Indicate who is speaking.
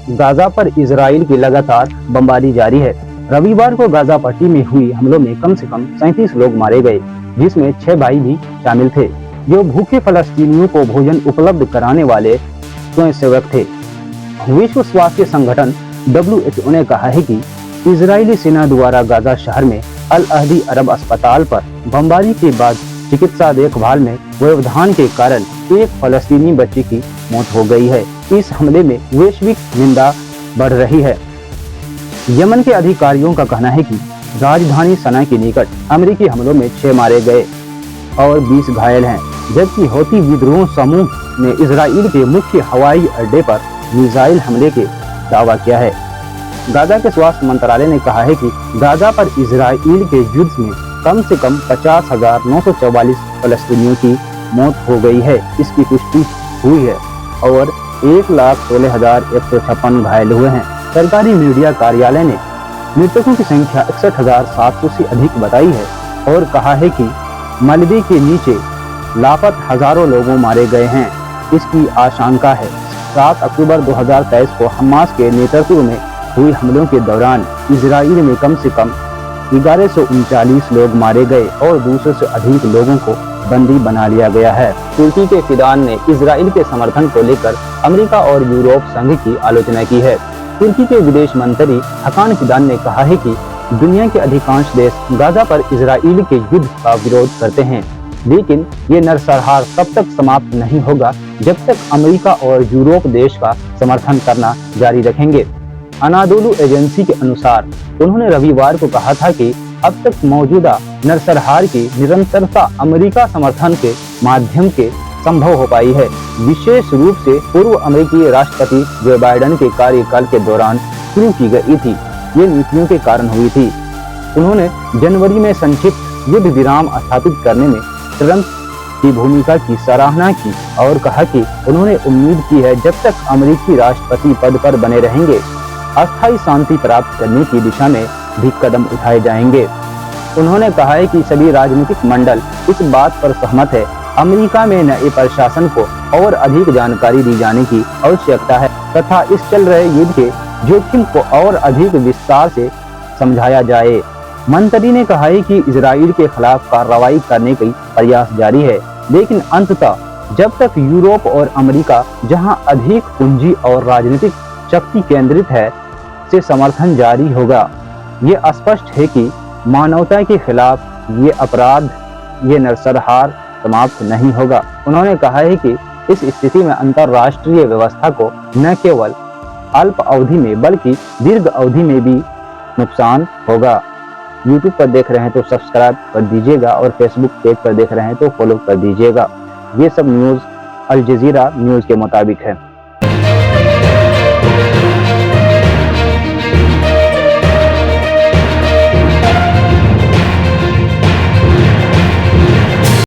Speaker 1: Gaza पर Israel की लगातार बमबारी जारी है। रविवार को गाजा पट्टी में हुई हमलों में कम से कम 37 लोग मारे गए, जिसमें 6 भाई भी शामिल थे, जो भूखे फलस्तीनियों को भोजन उपलब्ध कराने वाले स्वयंसेवक थे। विश्व स्वास्थ्य संगठन WHO ने कहा है कि इजरायली सेना द्वारा गाजा शहर में अल अहदी अरब अस्पताल पर बमबारी के बाद चिकित्सा देखभाल में व्यवधान के कारण एक फलस्तीनी बच्चे की मौत हो गई है। इस हमले में वैश्विक निंदा बढ़ रही है। यमन के अधिकारियों का कहना है कि राजधानी सना के निकट अमेरिकी हमलों में 6 मारे गए और 20 घायल हैं, जबकि हौती विद्रोह समूह ने इजराइल के मुख्य हवाई अड्डे पर मिसाइल हमले के दावा किया है। गाजा के स्वास्थ्य मंत्रालय ने कहा है कि गाजा पर इजराइल के युद्ध में कम से कम 50,944 फलस्तीनियों की मौत हो गई है। इसकी पुष्टि हुई है और 1,16,156 घायल हुए हैं। सरकारी मीडिया कार्यालय ने मृतकों की संख्या 61,700 से अधिक बताई है और कहा है कि मलबे के नीचे लापता हजारों लोगों मारे गए हैं। इसकी आशंका है 7 अक्टूबर 2023 को हमास के नेतृत्व में हुई हमलों के दौरान इजराइल में कम से कम 1139 लोग मारे गए और 200 से अधिक लोगों को बंदी बना लिया गया है। तुर्की के फिदान ने इजराइल के समर्थन को लेकर अमेरिका और यूरोप संघ की आलोचना की है। तुर्की के विदेश मंत्री हकान फिदान ने कहा है कि दुनिया के अधिकांश देश गाजा पर इजराइल के युद्ध का विरोध करते हैं, लेकिन ये नरसंहार तब तक समाप्त नहीं होगा जब तक अमेरिका और यूरोप देश का समर्थन करना जारी रखेंगे। अनादोलू एजेंसी के अनुसार उन्होंने रविवार को कहा था कि अब तक मौजूदा नरसंहार की निरंतरता अमेरिका समर्थन के माध्यम से संभव हो पाई है, विशेष रूप से पूर्व अमेरिकी राष्ट्रपति जो बाइडेन के कार्यकाल के दौरान शुरू की गई थी। ये नीतियों के कारण हुई थी। उन्होंने जनवरी में संक्षिप्त युद्ध विराम स्थापित करने में ट्रंप की भूमिका की सराहना की और कहा कि उन्होंने उम्मीद की है जब तक अमेरिकी राष्ट्रपति पद पर बने रहेंगे, अस्थायी शांति प्राप्त करने की दिशा में भी कदम उठाए जाएंगे। उन्होंने कहा है कि सभी राजनीतिक मंडल इस बात पर सहमत है अमेरिका में नए प्रशासन को और अधिक जानकारी दी जाने की आवश्यकता है तथा इस चल रहे युद्ध के जोखिम को और अधिक विस्तार से समझाया जाए। मंत्री ने कहा है कि इजराइल के खिलाफ कार्रवाई करने के प्रयास जारी है, लेकिन अंततः जब तक यूरोप और अमेरिका, जहां अधिक पूंजी और राजनीतिक शक्ति केंद्रित है, से समर्थन जारी होगा, ये स्पष्ट है कि मानवता के खिलाफ ये अपराध, ये नरसंहार समाप्त नहीं होगा। उन्होंने कहा है कि इस स्थिति में अंतर्राष्ट्रीय व्यवस्था को न केवल अल्प अवधि में बल्कि दीर्घ अवधि में भी नुकसान होगा। YouTube पर देख रहे हैं तो सब्सक्राइब कर दीजिएगा और Facebook पेज पर देख रहे हैं तो फॉलो कर दीजिएगा। ये सब न्यूज़ अल जजीरा न्यूज़ के मुताबिक है।